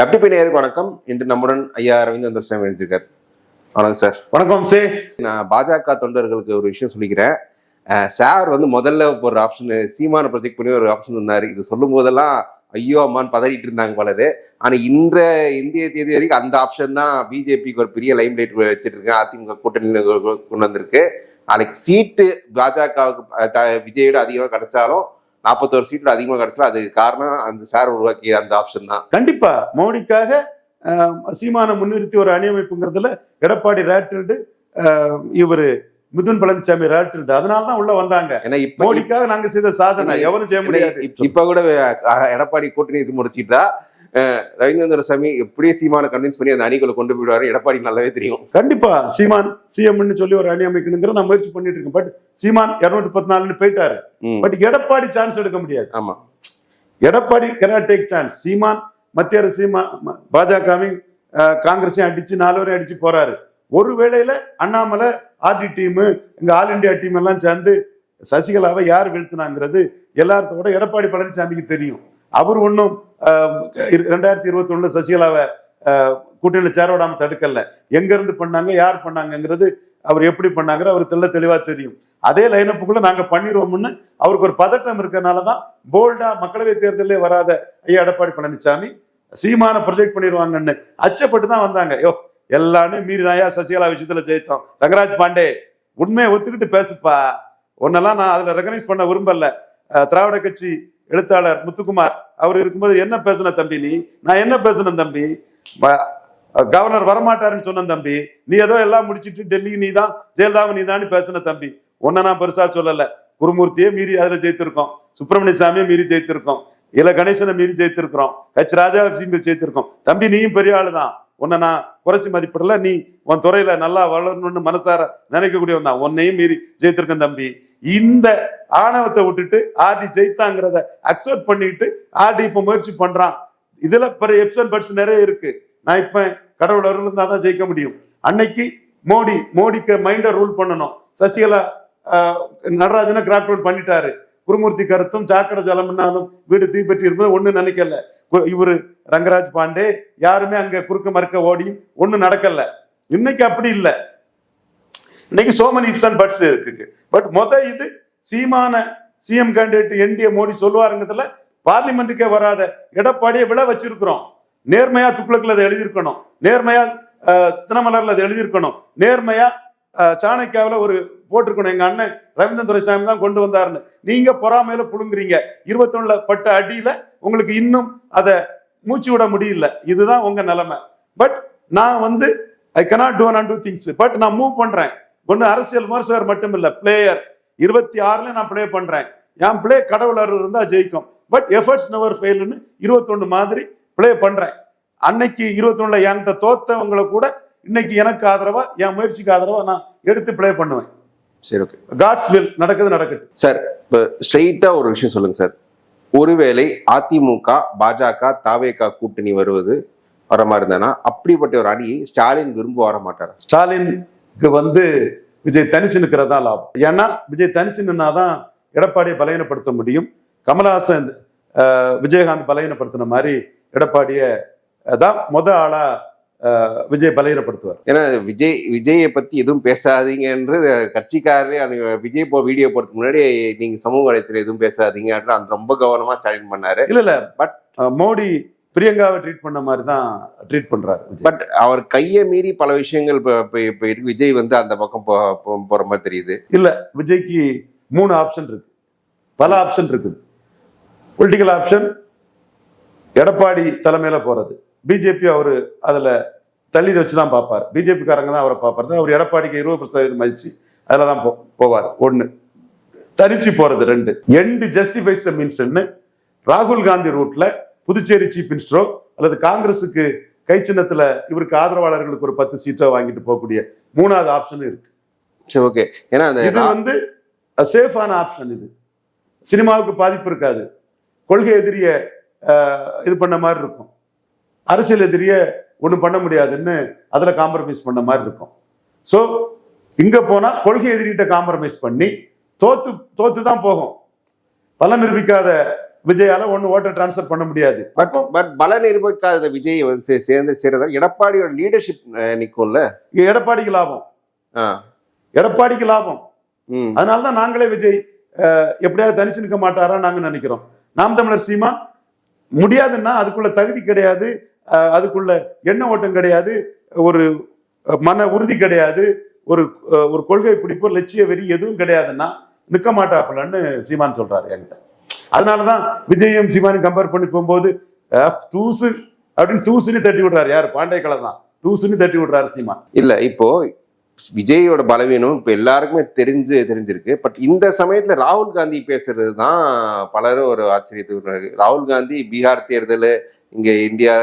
FTP நேயர்களுக்கு வணக்கம். இன்று நம்முடன் ஐயா ரவீந்திரன் சாமி எழுதியிருக்கார். வணக்கம் சார். வணக்கம் சார். நான் பாஜக தொண்டர்களுக்கு ஒரு விஷயம் சொல்லிக்கிறேன். சார் முதல்ல ஒரு ஆப்ஷன் சீமான ப்ரொஜெக்ட் பண்ணி ஒரு ஆப்ஷன் இருந்தாரு. இது சொல்லும் போதெல்லாம் ஐயோ அம்மான்னு பதறிட்டு இருந்தாங்க பலரு. ஆனா இந்திய தேதி வரைக்கும் அந்த ஆப்ஷன் தான் பிஜேபிக்கு ஒரு பெரிய லைம் லைட் வச்சுட்டு இருக்கேன். அதிமுக கூட்டணி கொண்டு வந்திருக்கு. நாளைக்கு சீட்டு பாஜகவுக்கு விஜயோட அதிகமாக கிடைச்சாலும் 41 சீட்ல அதிகமா கிடைச்சா அதுக்கு காரணம் அந்த சார் உருவாக்கிய அந்த ஆப்ஷன் தான். கண்டிப்பா மோடிக்காக சீமான முன்னிறுத்தி ஒரு அணியமைப்புங்கிறதுல எடப்பாடி ரேட்டில்டு, இவரு மிதுன் பழனிசாமி ரேட்டில்டு, அதனாலதான் உள்ள வந்தாங்க. ஏன்னா மோடிக்காக நாங்க செய்த சாதனை எவரும் செய்ய முடியாது. இப்ப கூட எடப்பாடி கூட்டணி முடிச்சிட்டா ரவீந்திர சாமி எப்படியே சீமான கன்வின்ஸ் பண்ணி அந்த அணிகளை கொண்டு போயிடுவாரு. எடப்பாடி நல்லாவே தெரியும். கண்டிப்பா சீமான் சிஎம்னு சொல்லி ஒரு அணி அமைக்கணுங்கிற நான் முயற்சி பண்ணிட்டு இருக்கேன். பட் சீமான் 214 போயிட்டாரு. பட் எடப்பாடி சான்ஸ் எடுக்க முடியாது. ஆமா, எடப்பாடி cannot take சான்ஸ். சீமான் மத்திய அரசு பாஜகவையும் காங்கிரஸையும் அடிச்சு 4 வரை அடிச்சு போறாரு. ஒரு வேளையில அண்ணாமலை ஆர்டி டீம், இங்க ஆல் இண்டியா டீம் எல்லாம் சேர்ந்து சசிகலாவை யார் வீழ்த்தினாங்கிறது எல்லாத்தோட எடப்பாடி பழனிசாமிக்கு தெரியும். அவர் ஒன்றும் 2021 சசிகலாவை கூட்டணியில சேர விடாம தடுக்கல. எங்க இருந்து பண்ணாங்க, யார் பண்ணாங்கிறது, அவர் எப்படி பண்ணாங்க அவர் தெளிவா தெரியும். அதே லைனப்புக்குள்ள நாங்க பண்ணிடுவோம்னு அவருக்கு ஒரு பதட்டம் இருக்கிறதுனாலதான் போல்டா மக்களவை தேர்தலே வராத ஐயா எடப்பாடி பழனிசாமி சீமான ப்ரொஜெக்ட் பண்ணிடுவாங்கன்னு அச்சப்பட்டு தான் வந்தாங்க. யோ எல்லாமே மீறி தாயா சசிகலா விஷயத்துல ஜெயித்தோம். ரங்கராஜ் பாண்டே உண்மையை ஒத்துக்கிட்டு பேசுப்பா, உன்னெல்லாம் நான் அதுல ரெகனைஸ் பண்ண விரும்பல. திராவிட கட்சி எழுத்தாளர் முத்துக்குமார் அவர் இருக்கும்போது என்ன பேசுன தம்பி நீ, நான் என்ன பேசுனேன் தம்பி, கவர்னர் வரமாட்டாருன்னு சொன்ன தம்பி, நீ ஏதோ எல்லாம் முடிச்சிட்டு டெல்லி நீ தான், ஜெயலலிதாவை நீ தான் பேசுன தம்பி. உன்னை நான் பெருசா சொல்லல. குருமூர்த்தியே மீறி அதுல ஜெயித்திருக்கோம், சுப்பிரமணிய சாமியை மீறி ஜெயித்திருக்கோம், இல கணேசனை மீறி ஜெயித்திருக்கிறோம், ராஜா ஜெயித்திருக்கோம். தம்பி நீயும் பெரிய ஆளு தான், உன்னை நான் குறைச்சி மதிப்பிடல. நீ உன் துறையில நல்லா வளரணும்னு மனசார நினைக்கக்கூடியவன் தான். உன்னையும் மீறி ஜெயித்திருக்கேன் தம்பி. இந்த ஆணவத்தை விட்டுட்டு ஆர்டி ஜெயித்தாங்கிறத அக்செப்ட் பண்ணிட்டு ஆர்டி இப்ப முயற்சி பண்றான். இதுல எப்சன் பட்ஸ் நிறைய இருக்கு. நான் இப்ப கடவுள் அருள் இருந்தா தான் ஜெயிக்க முடியும். அன்னைக்கு மோடிக்கு மைண்ட ரூல் பண்ணணும். சசிகலா நடராஜனை கிராப் டவுன் பண்ணிட்டாரு. குருமூர்த்தி கருத்தும் சாக்கடை ஜலம்னாலும் வீடு தீப்பற்றி இருப்பது ஒண்ணு நினைக்கல. இவரு ரங்கராஜ் பாண்டே யாருமே அங்க குறுக்க மறுக்க ஓடியும் ஒண்ணு நடக்கல. இன்னைக்கு அப்படி இல்லை. இன்னைக்கு சோமன் இப்சன் பட்ஸ் இருக்கு. பட் இது சீமான சிஎம் கேண்டிடேட் என்டிஏ மோடி சொல்லுவாருங்கிறதுல பார்லிமெண்ட்டுக்கே வராத எடப்பாடியை விழ வச்சிருக்கிறோம். நேர்மையா துக்ளக்ல அதை எழுதியிருக்கணும், நேர்மையா தினமலர்ல அதை எழுதியிருக்கணும், நேர்மையா சாணக்கியாவில் ஒரு போட்டிருக்கணும். எங்க அண்ணன் ரவீந்திரன் துரைசாமி தான் கொண்டு வந்தாருன்னு. நீங்க பொறாமையில புழுங்குறீங்க. 21 பட்ட அடியில உங்களுக்கு இன்னும் அதை மூச்சு விட முடியல. இதுதான் உங்க நிலைமை. பட் நான் ஐ cannot do and do things. But நான் மூவ் பண்றேன். ஒன்னு அரசியல் விமர்சகர் மட்டும் இல்ல, பிளேயர். 26ல நான் பிளே பண்றேன். என் பிளே கடவுள் அருள் இருந்தா ஜெயிக்கும். பட் எஃபர்ட்ஸ் நெவர் ஃபெயில்னு 21 மாதிரி பிளே பண்றேன். அன்னைக்கு 21ல என்கிட்ட தோத்தவங்களை கூட இன்னைக்கு எனக்கு ஆதரவா, என் முயற்சிக்கு ஆதரவா நான் எடுத்து பிளே பண்ணுவேன். சரி, ஓகே. காட்ஸ் வில் நடக்கட்டும் சார். இப்போ ஸ்ட்ரெயிட்டா ஒரு விஷயம் சொல்லுங்க சார். ஒருவேளை அதிமுக பாஜக தாவேகா கூட்டணி வர மாதிரி இருந்தானா அப்படிப்பட்ட ஒரு அணியை ஸ்டாலின் விரும்ப வர மாட்டார். ஸ்டாலினுக்கு விஜய் தனிச்சு நிற்கிறதா லாபம். ஏன்னா விஜய் தனிச்சு நின்னாதான் எடப்பாடியை பலகீனப்படுத்த முடியும். கமல்ஹாசன் விஜயகாந்த் பலகீனப்படுத்தின மாதிரி எடப்பாடியை தான் ஆளா விஜய் பலகீனப்படுத்துவார். ஏன்னா விஜயை பத்தி எதுவும் பேசாதீங்கன்று கட்சிக்காரரே அந்த விஜய் வீடியோ போறதுக்கு முன்னாடி நீங்க சமூக வலைத்துல எதுவும் பேசாதீங்க அந்த ரொம்ப கவனமா ஸ்டாலின் பண்ணாரு. இல்ல பட் மோடி பிரியங்காவை ட்ரீட் பண்ண மாதிரி தான் ட்ரீட் பண்றாரு. பட் அவர் கையை மீறி பல விஷயங்கள் விஜய் அந்த பக்கம் போற மாதிரி தெரியுது. இல்ல, விஜய்க்கு 3 ஆப்ஷன் இருக்கு, பல ஆப்ஷன் இருக்குது. பொலிட்டிக்கல் ஆப்ஷன் எடப்பாடி தலைமையில போறது. பிஜேபி அவரு அதுல தள்ளி வச்சுதான் பார்ப்பார். பிஜேபி காரங்க தான் அவரை பார்ப்பாரு. அவர் எடப்பாடிக்கு 20% மதிச்சு அதுலதான் போவார். 1 தனிச்சு போறது. 2 எண்ட் ஜஸ்டிஃபைஸ் தி மீன்ஸ். ராகுல் காந்தி ரூட்ல புதுச்சேரி சீஃப் மினிஸ்டரோ அல்லது காங்கிரஸுக்கு கை சின்னத்துல இவருக்கு ஆதரவாளர்களுக்கு ஒரு 10 சீட்டோ வாங்கிட்டு போகக்கூடிய 3வது ஆப்ஷன் இருக்கு. சரி, ஓகே. ஏன்னா இது சேஃபான ஆப்ஷன். இது சினிமாவுக்கு பாதிப்பு இருக்காது. கொள்கை எதிரிய இது பண்ண மாதிரி இருக்கும். அரசியல் எதிரிய ஒன்றும் பண்ண முடியாதுன்னு அதுல காம்ப்ரமைஸ் பண்ண மாதிரி இருக்கும். ஸோ இங்க போனா கொள்கை எதிரிகிட்ட காம்ப்ரமைஸ் பண்ணி தோத்து தான் போகும். பலம் நிரூபிக்காத விஜயால ஒண்ணு ஓட்டை டிரான்ஸ்ஃபர் பண்ண முடியாது. பட் பல நிரூபிக்காத விஜய் வந்து சேர்றதா எடப்பாடியோட லீடர்ஷிப் நிக்கும்ல. எடப்பாடிக்கு லாபம், ஆ. எடப்பாடிக்கு லாபம். ம். அதனாலதான் நாங்களே விஜய் எப்படியாவது தனிச்சு நிற்க மாட்டாரா நாங்க நினைக்கிறோம். நாம் தமிழர் சீமான் முடியாதுன்னா அதுக்குள்ள தகுதி கிடையாது, அதுக்குள்ள எண்ண ஓட்டம் கிடையாது, ஒரு மன உறுதி கிடையாது, ஒரு ஒரு கொள்கை பிடிப்போ லட்சிய வெறி எதுவும் கிடையாதுன்னா நிற்க மாட்டாப்புலன்னு சீமான் சொல்றாரு என்கிட்ட. அதனாலதான் விஜயும் சீமானும் கம்பேர் பண்ணி போகும்போது தூசு அப்படின்னு தூசுன்னு தட்டி விடுறாரு. யாரு? பாண்டே கலை தான் தூசுன்னு தட்டி விடுறாரு சீமான். இல்ல இப்போ விஜயோட பலவீனம் இப்ப எல்லாருக்குமே தெரிஞ்சிருக்கு. பட் இந்த சமயத்துல ராகுல் காந்தி பேசுறது தான் பலரும் ஒரு ஆச்சரியத்துக்கு. ராகுல் காந்தி பீகார் தேர்தல், இங்க இந்தியா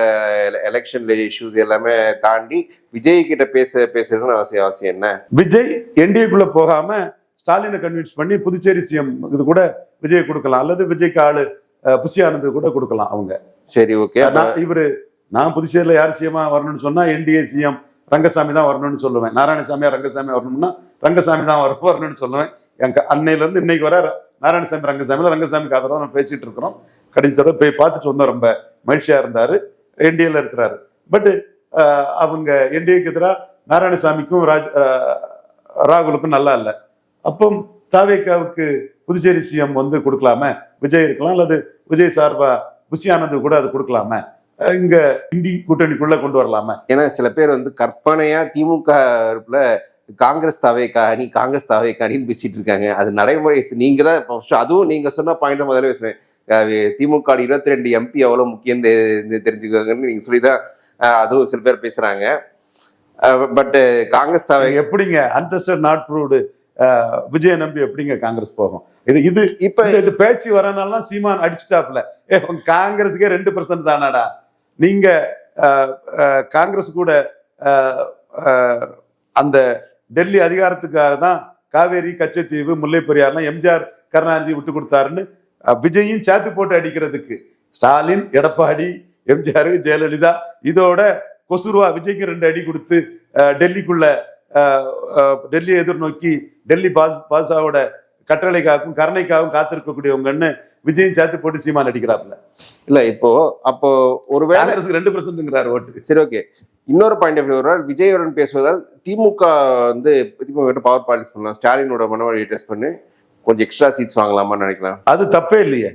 எலெக்ஷன்ல இஷ்யூஸ் எல்லாமே தாண்டி விஜய் கிட்ட பேசுறதுன்னு அவசியம் என்ன? விஜய் என்டிஏக்குள்ள போகாம ஸ்டாலினை கன்வின்ஸ் பண்ணி புதுச்சேரி சிஎம் இது கூட விஜய் கொடுக்கலாம், அல்லது விஜய்க்கு ஆளு புஷி ஆனந்த் கூட கொடுக்கலாம் அவங்க. சரி, ஓகே. நான் புதுச்சேரியில யார் சிஎம்மா வரணும்னு சொன்னா என்டிஏ சிஎம் ரங்கசாமி தான் வரணும்னு சொல்லுவேன். நாராயணசாமியா ரங்கசாமி வரணும்னா ரங்கசாமி தான் வரணும்னு சொல்லுவேன். எங்க அன்னையில இருந்து இன்னைக்கு வர நாராயணசாமி ரங்கசாமிக்கு ஆதரவு நம்ம பேசிட்டு இருக்கிறோம். கடைசி தடவை போய் பார்த்துட்டு வந்தோம், ரொம்ப மகிழ்ச்சியா இருந்தாரு. என்டிஏல இருக்கிறாரு. பட் அவங்க என்டிஏக்கு எதிராக நாராயணசாமிக்கும் ராகுலுக்கும் நல்லா இல்லை. அப்போ தாவேக்காவுக்கு புதுச்சேரி சிஎம் வந்து கொடுக்கலாம, விஜய் இருக்கலாம், அல்லது விஜய் சார்பா புஷி ஆனந்த் கூட அது கொடுக்கலாம, இங்க இந்தி கூட்டணிக்குள்ள கொண்டு வரலாம. ஏன்னா சில பேர் வந்து கற்பனையா திமுக காங்கிரஸ் தாவேக்கா அணின்னு பேசிட்டு இருக்காங்க. அது நடைமுறை. நீங்க தான் அதுவும் நீங்க சொன்ன பாயிண்ட் முதல்ல பேசுறேன். திமுக 22 எம்பி எவ்வளவு முக்கியம் தெரிஞ்சுக்கோங்கன்னு நீங்க சொல்லிதான் அதுவும் சில பேர் பேசுறாங்க. பட் காங்கிரஸ் தாவேக்கா எப்படிங்க அன்டெஸ்டட் நாட் ப்ரூவ்டு விஜய் நம்பி எப்படிங்க காங்கிரஸ் போகும்? இது இப்ப இது பேச்சு வரனால சீமான் அடிச்சுட்டாப்ல. காங்கிரஸுக்கே 2% தானாடா. நீங்க காங்கிரஸ் கூட அந்த டெல்லி அதிகாரத்துக்காக தான் காவேரி, கச்சத்தீவு, முல்லை பெரியார்லாம் எம்ஜிஆர் கருணாநிதி விட்டு கொடுத்தாருன்னு விஜயும் சேர்த்து போட்டு அடிக்கிறதுக்கு ஸ்டாலின், எடப்பாடி, எம்ஜிஆர், ஜெயலலிதா இதோட கொசுருவா விஜய்க்கு 2 அடி கொடுத்து டெல்லிக்குள்ள டெல்லியை எதிர்நோக்கி டெல்லி பாதுஷாவோட கட்டளைக்காகவும் கருணைக்காகவும் காத்திருக்கக்கூடியவங்கன்னு விஜயும் சேர்த்து போட்டு சீமான் அடிக்கிறாப்புல. இல்ல இப்போ அப்போ ஒருவேளை 2%ங்கிறாரு ஓட்டு. சரி, ஓகே. இன்னொரு பாயிண்ட் ஆஃப் வியூ, விஜயுடன் பேசுவதால் திமுக வந்து பவர் பாலிடிக்ஸ் பண்ணலாம், ஸ்டாலினோட மனவழியை டெஸ்ட் பண்ணி கொஞ்சம் எக்ஸ்ட்ரா சீட்ஸ் வாங்கலாமான்னு நினைக்கலாம். அது தப்பே இல்லையே.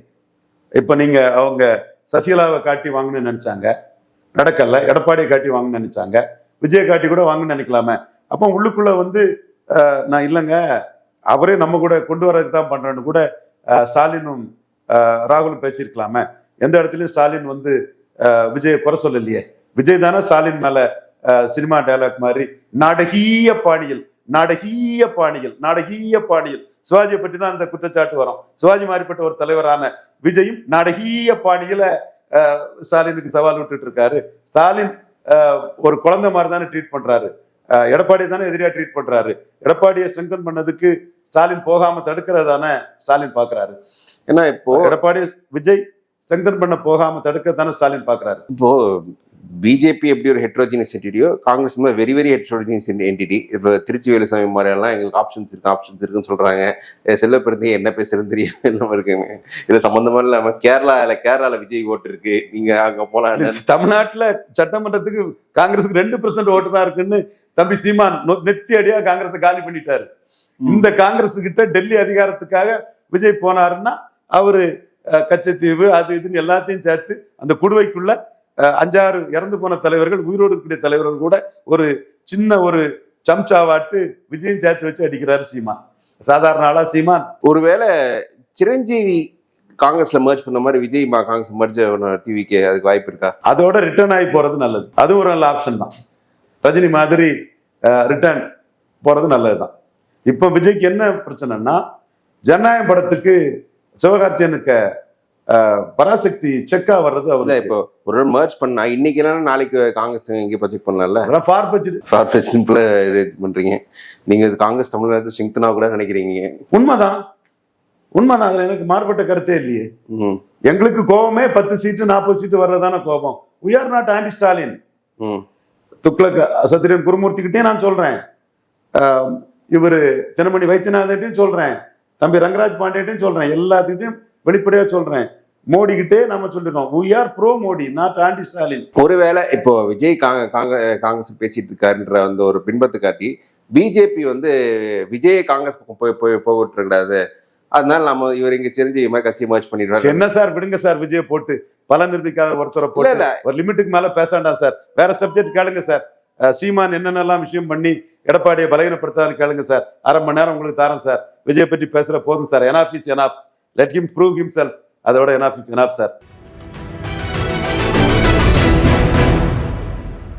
இப்ப நீங்க அவங்க சசிகலாவை காட்டி வாங்கணும்னு நினைச்சாங்க, நடக்கல. எடப்பாடியை காட்டி வாங்கணும்னு நினைச்சாங்க, விஜய் காட்டி கூட வாங்கணும்னு நினைக்கலாமே. அப்போ உள்ளுக்குள்ள வந்து நான் இல்லைங்க அவரே நம்ம கூட கொண்டு வரதுக்கு தான் பண்றேன்னு கூட ஸ்டாலினும் ராகுலும் பேசியிருக்கலாமே. எந்த இடத்துலயும் ஸ்டாலின் வந்து விஜயை குறை சொல்லலையே. விஜய் தானே ஸ்டாலின் மேல சினிமா டயலாக் மாதிரி நாடகீய பாணியில் சிவாஜியை பற்றி தான் அந்த குற்றச்சாட்டு வரும். சிவாஜி மாதிரிப்பட்ட ஒரு தலைவரான விஜயும் நாடகீய பாணியில ஸ்டாலினுக்கு சவால் விட்டுட்டு இருக்காரு. ஸ்டாலின் ஒரு குழந்தை மாதிரி தானே ட்ரீட் பண்றாரு. எடப்பாடி தானே எதிரியா ட்ரீட் பண்றாரு. எடப்பாடியை ஸ்ட்ரெங்தன் பண்ணதுக்கு ஸ்டாலின் போகாம தடுக்கிறதானே ஸ்டாலின் பாக்குறாரு. ஏன்னா இப்போ எடப்பாடி விஜய் ஸ்ட்ரெங்தன் பண்ண போகாம தடுக்க தானே ஸ்டாலின் பாக்குறாரு. இப்போ பிஜேபி எப்படி ஒரு ஹெட்ரோஜினியஸ் என்டிட்டியோ, Congress very very heterogeneous entity. இப்போ திருச்சி வேலுசாமி மாதிரியெல்லாம் எங்களுக்கு ஆப்ஷன்ஸ் இருக்குன்னு சொல்றாங்க. செல்வப்பிரந்தி என்ன பேசுறதுன்னு தெரியும் இருக்குங்க. இது சம்பந்தமா இல்லாம கேரளால விஜய் ஓட்டு இருக்கு, நீங்க அங்க போலாம். தமிழ்நாட்டுல சட்டமன்றத்துக்கு காங்கிரஸுக்கு 2% ஓட்டு தான் இருக்குன்னு தம்பி சீமான் நெத்தி அடியா காங்கிரஸை காலி பண்ணிட்டாரு. இந்த காங்கிரஸ் கிட்ட டெல்லி அதிகாரத்துக்காக விஜய் போனாருன்னா அவரு கச்சத்தீவு அது இதுன்னு எல்லாத்தையும் சேர்த்து அந்த குடுவைக்குள்ள 5-6 இறந்து போன தலைவர்கள், உயிரோடு இருக்கிற தலைவர்கள் கூட ஒரு சின்ன ஒரு சம்சாவாட்டு விஜயம் சேர்த்து வச்சு அடிக்கிறாரு சீமான். சாதாரண ஆளா சீமான்? ஒருவேளை சிரஞ்சீவி காங்கிரஸ்ல மர்ஜ் பண்ண மாதிரி விஜய் காங்கிரஸ் மர்ஜ் டிவிக்கு அதுக்கு வாய்ப்பு இருக்கா? அதோட ரிட்டர்ன் ஆகி போறது நல்லது. அதுவும் ஒரு நல்ல ஆப்ஷன் தான். ரஜினி மாதிரி ரிட்டர்ன் போறது நல்லதுதான். இப்ப விஜய்க்கு என்ன பிரச்சனைன்னா, ஜனநாயகம் படத்துக்கு சிவகார்த்தியனுக்கு பராசக்தி செக்கா வர்றது அவரு. இப்போ ஒரு மர்ஜ் பண்ணா இன்னைக்கு இல்லைன்னா நாளைக்கு காங்கிரஸ் இங்கே ப்ரொஜெக்ட் பண்ணல. ஃபார்பெட்ச் சிம்பிளா பண்றீங்க நீங்க. காங்கிரஸ் தமிழ்நாடு ஸ்ட்ரெங்தனா கூட நினைக்கிறீங்க. உண்மைதான். அதுல எனக்கு மாறுபட்ட கருத்தே இல்லையே. எங்களுக்கு கோபமே 10 சீட்டு 40 சீட்டு வர்றதான கோபம். we are not anti Stalin. Tughlaq சத்திரியன் குருமூர்த்தி கிட்டே நான் சொல்றேன், இவரு தினமணி வைத்தியநாதன் சொல்றேன், தம்பி ரங்கராஜ் பாண்டியட்டையும் சொல்றேன், எல்லாத்துக்கிட்டையும் வெளிப்படையா சொல்றேன். மோடி கிட்டே நம்ம சொல்லிருக்கோம் we are pro Modi not anti Stalin. ஒருவேளை இப்போ விஜய் காங்கிரஸ் பேசிட்டு இருக்காருன்ற அந்த ஒரு பின்பத்தை காட்டி பிஜேபி வந்து விஜய் காங்கிரஸ் பக்கம் போய்விட்டு இருக்காது, அதனால நம்ம இவர் இங்க தெரிஞ்சு கட்சி மர்ஜ் பண்ணிடுறாரு. என்ன சார் விடுங்க சார், விஜய் போட்டு பலன் நிரூபிக்காத ஒருத்தரை போட்டு ஒரு லிமிட்டுக்கு மேல பேசாண்டாம் சார். வேற சப்ஜெக்ட் கேளுங்க சார். சீமான் என்னென்னலாம் விஷயம் பண்ணி எடப்பாடியை பலகீனப்படுத்தாரு கேளுங்க சார். 1/2 மணி நேரம் உங்களுக்கு தரேன் சார். விஜய் பற்றி பேசுற போதும் sir. Enough is enough. Let him prove himself. அதோட எனாஃப் சார்.